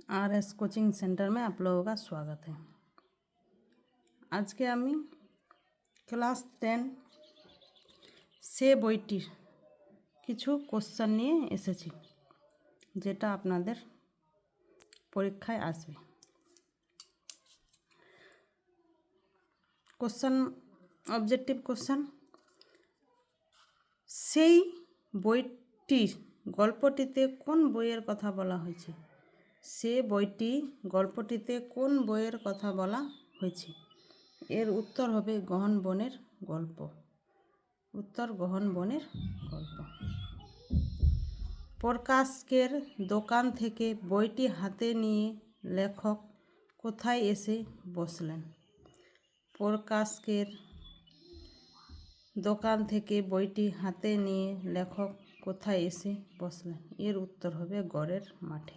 RS coaching centre में आप लोगों का स्वागत है। आज के आमी क्लास 10 से বইটির কিছু কোশ্চেন নিয়ে এসেছি, যেটা আপনাদের পরীক্ষায় আসবে। কোশ্চেন অবজেক্টিভ কোশ্চেন, সেই বইটির গল্পটিতে কোন বইয়ের কথা বলা হয়েছে? সে বইটি গল্পটিতে কোন বইয়ের কথা বলা হয়েছে? এর উত্তর হবে গহন বনের গল্প। উত্তর গহন বনের গল্প। প্রকাশকের দোকান থেকে বইটি হাতে নিয়ে লেখক কোথায় এসে বসলেন? প্রকাশকের দোকান থেকে বইটি হাতে নিয়ে লেখক কোথায় এসে বসলেন? এর উত্তর হবে গড়ের মাঠে।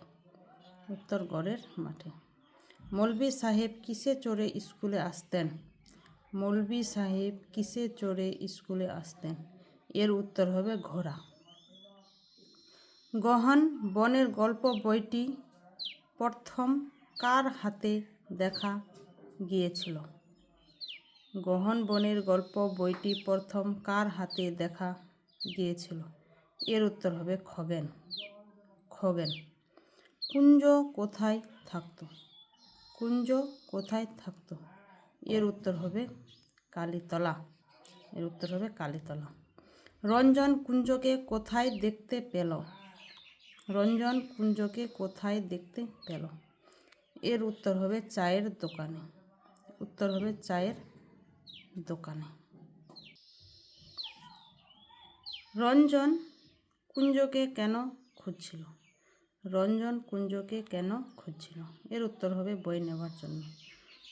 উত্তর গড়ের মাঠে। মৌলভী সাহেব কিসে চড়ে স্কুলে আসতেন? মৌলভী সাহেব কিসে চড়ে স্কুলে আসতেন? এর উত্তর হবে ঘোড়া। গহন বনের গল্প বইটি প্রথম কার হাতে দেখা গিয়েছিল? গহন বনের গল্প বইটি প্রথম কার হাতে দেখা গিয়েছিল? এর উত্তর হবে খগেন। খগেন। কুঞ্জ কোথায় থাকতো? কুঞ্জ কোথায় থাকতো? এর উত্তর হবে কালীতলা। এর উত্তর হবে কালীতলা। রঞ্জন কুঞ্জকে কোথায় দেখতে পেল? রঞ্জন কুঞ্জকে কোথায় দেখতে পেল? এর উত্তর হবে চায়ের দোকানে। উত্তর হবে চায়ের দোকানে। রঞ্জন কুঞ্জকে কেন খুঁজছিল? রঞ্জন কুঞ্জকে কেন খুঁজছিল? এর উত্তর হবে বই নেওয়ার জন্য।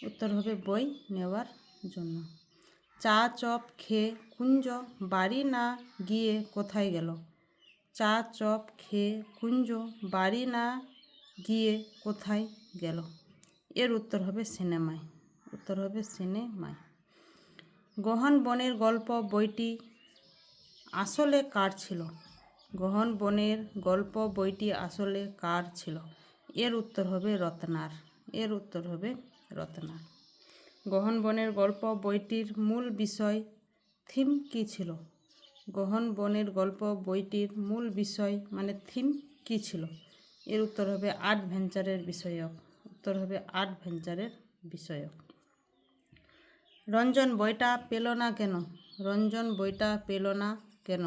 উত্তর হবে বই নেওয়ার জন্য। চা চপ খেয়ে কুঞ্জ বাড়ি না গিয়ে কোথায় গেল? চা চপ খেয়ে কুঞ্জ বাড়ি না গিয়ে কোথায় গেল? এর উত্তর হবে সিনেমায়। উত্তর হবে সিনেমায়। গহন বনের গল্প বইটি আসলে কার ছিল? গহন বনের গল্প বইটি আসলে কার ছিল? এর উত্তর হবে রত্নার। এর উত্তর হবে রত্নার। গহন বনের গল্প বইটির মূল বিষয় থিম কী ছিল? গহন বনের গল্প বইটির মূল বিষয় মানে থিম কী ছিল? এর উত্তর হবে অ্যাডভেঞ্চারের বিষয়ক। উত্তর হবে অ্যাডভেঞ্চারের বিষয়ক। রঞ্জন বইটা পেল না কেন? রঞ্জন বইটা পেল না কেন?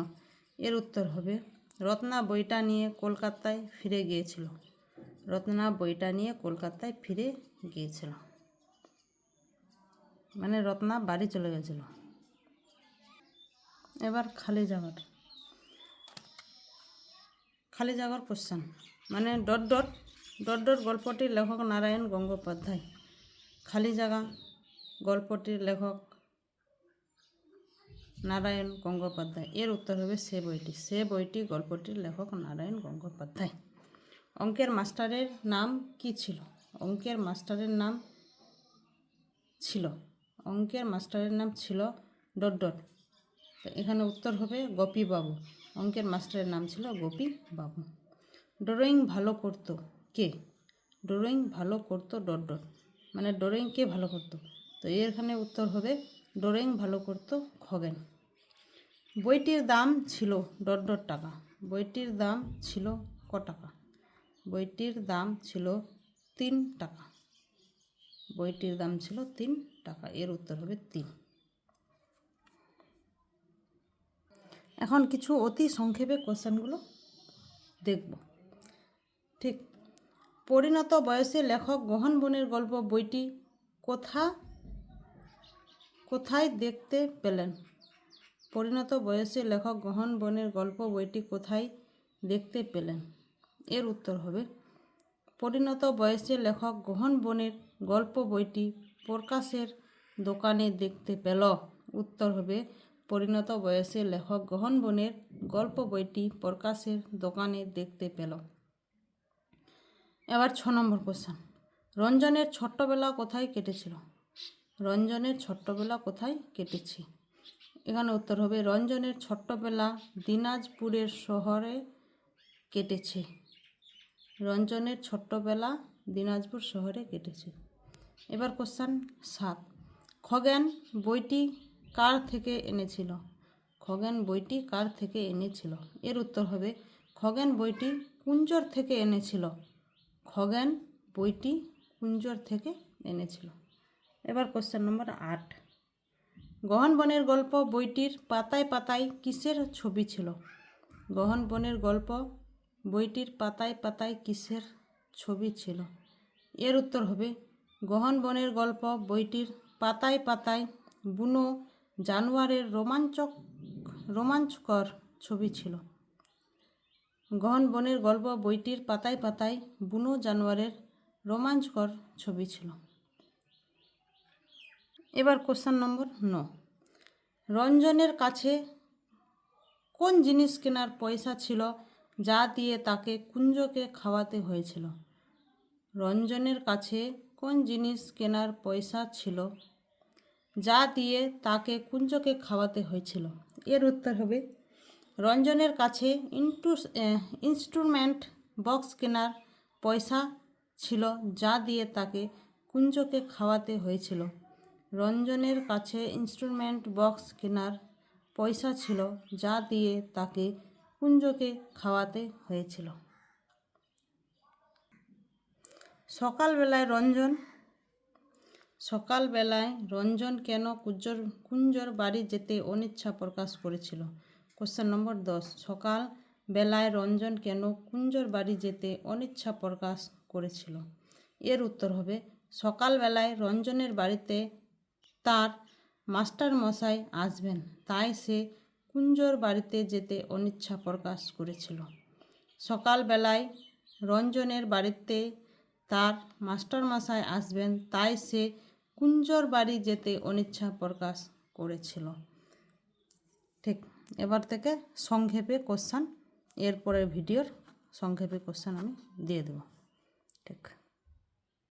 এর উত্তর হবে রত্না বইটা নিয়ে কলকাতায় ফিরে গিয়েছিল। রত্না বইটা নিয়ে কলকাতায় ফিরে গিয়েছিল, মানে রত্না বাড়ি চলে গেছিল। এবার খালি জায়গার কোশ্চেন, মানে ডট ডট ডট ডট গল্পটির লেখক নারায়ণ গঙ্গোপাধ্যায়। খালি জায়গা গল্পটির লেখক নারায়ণ গঙ্গোপাধ্যায়। এর উত্তর হবে সে বইটি। সে বইটি গল্পটির লেখক নারায়ণ গঙ্গোপাধ্যায়। অঙ্কের মাস্টারের নাম কি ছিল? অঙ্কের মাস্টারের নাম ছিল অঙ্কের মাস্টারের নাম ছিল ডট ডট। তো এখানে উত্তর হবে গোপীবাবু। অঙ্কের মাস্টারের নাম ছিল গোপীবাবু। ড্রয়িং ভালো করতো কে? ড্রয়িং ভালো করতো ডট ডট, মানে ড্রয়িং কে ভালো করতো? তো এখানে উত্তর হবে ড্রয়িং ভালো করতো খগেন। বইটির দাম ছিল ডট ডট টাকা। বইটির দাম ছিল ক টাকা? বইটির দাম ছিল 3 টাকা। বইটির দাম ছিল 3 টাকা। এর উত্তর হবে 3। এখন কিছু অতি সংক্ষেপে কোশ্চেনগুলো দেখব। ঠিক, পরিণত বয়সে লেখক গহন বনের গল্প বইটি কোথায় দেখতে পেলেন? পরিণত বয়সে লেখক গহন বনের গল্প বইটি কোথায় দেখতে পেলেন? এর উত্তর হবে পরিণত বয়সে লেখক গহন বনের গল্প বইটি প্রকাশের দোকানে দেখতে পেল। উত্তর হবে পরিণত বয়সে লেখক গহন বনের গল্প বইটি প্রকাশের দোকানে দেখতে পেল। এবার 6 নম্বর কোশ্চেন, রঞ্জনের ছোট্টবেলা কোথায় কেটেছিল? রঞ্জনের ছোট্টবেলা কোথায় কেটেছে? এখানে উত্তর হবে রঞ্জনের ছোট্টবেলা দিনাজপুরের শহরে কেটেছে। রঞ্জনের ছোট্টবেলা দিনাজপুর শহরে কেটেছে। এবার কোশ্চেন 7, খগেন বইটি কার থেকে এনেছিল? খগেন বইটি কার থেকে এনেছিল? এর উত্তর হবে খগেন বইটি কুঞ্জর থেকে এনেছিল। খগেন বইটি কুঞ্জর থেকে এনেছিল। এবার কোশ্চেন নম্বর 8, গহন বনের গল্প বইটির পাতায় পাতায় কিসের ছবি ছিল? গহন বনের গল্প বইটির পাতায় পাতায় কিসের ছবি ছিল? এর উত্তর হবে গহন বনের গল্প বইটির পাতায় পাতায় বুনো জানোয়ারের রোমাঞ্চকর ছবি ছিল। গহন বনের গল্প বইটির পাতায় পাতায় বুনো জানোয়ারের রোমাঞ্চকর ছবি ছিল। এবার কোশ্চেন নম্বর 9, রঞ্জনের কাছে কোন জিনিস কেনার পয়সা ছিল যা দিয়ে তাকে কুঞ্জকে খাওয়াতে হয়েছিল? রঞ্জনের কাছে কোন জিনিস কেনার পয়সা ছিল যা দিয়ে তাকে কুঞ্জকে খাওয়াতে হয়েছিল? এর উত্তর হবে রঞ্জনের কাছে ইনস্ট্রুমেন্ট বক্স কেনার পয়সা ছিল যা দিয়ে তাকে কুঞ্জকে খাওয়াতে হয়েছিল। রঞ্জনের কাছে ইনস্ট্রুমেন্ট বক্স কেনার পয়সা ছিল যা দিয়ে তাকে কুঞ্জকে খাওয়াতে হয়েছিল। সকালবেলায় রঞ্জন কেন কুঞ্জর বাড়ি যেতে অনিচ্ছা প্রকাশ করেছিল? কোশ্চেন নম্বর 10, সকালবেলায় রঞ্জন কেন কুঞ্জর বাড়ি যেতে অনিচ্ছা প্রকাশ করেছিল? এর উত্তর হবে সকালবেলায় রঞ্জনের বাড়িতে তার মাস্টারমশাই আসবেন, তাই সে কুঞ্জর বাড়িতে যেতে অনিচ্ছা প্রকাশ করেছিল। সকালবেলায় রঞ্জনের বাড়িতে তার মাস্টারমশাই আসবেন, তাই সে কুঞ্জর বাড়ি যেতে অনিচ্ছা প্রকাশ করেছিল। ঠিক, এবার থেকে সংক্ষেপে কোশ্চেন, এরপরের ভিডিওর সংক্ষেপে কোশ্চেন আমি দিয়ে দেব। ঠিক।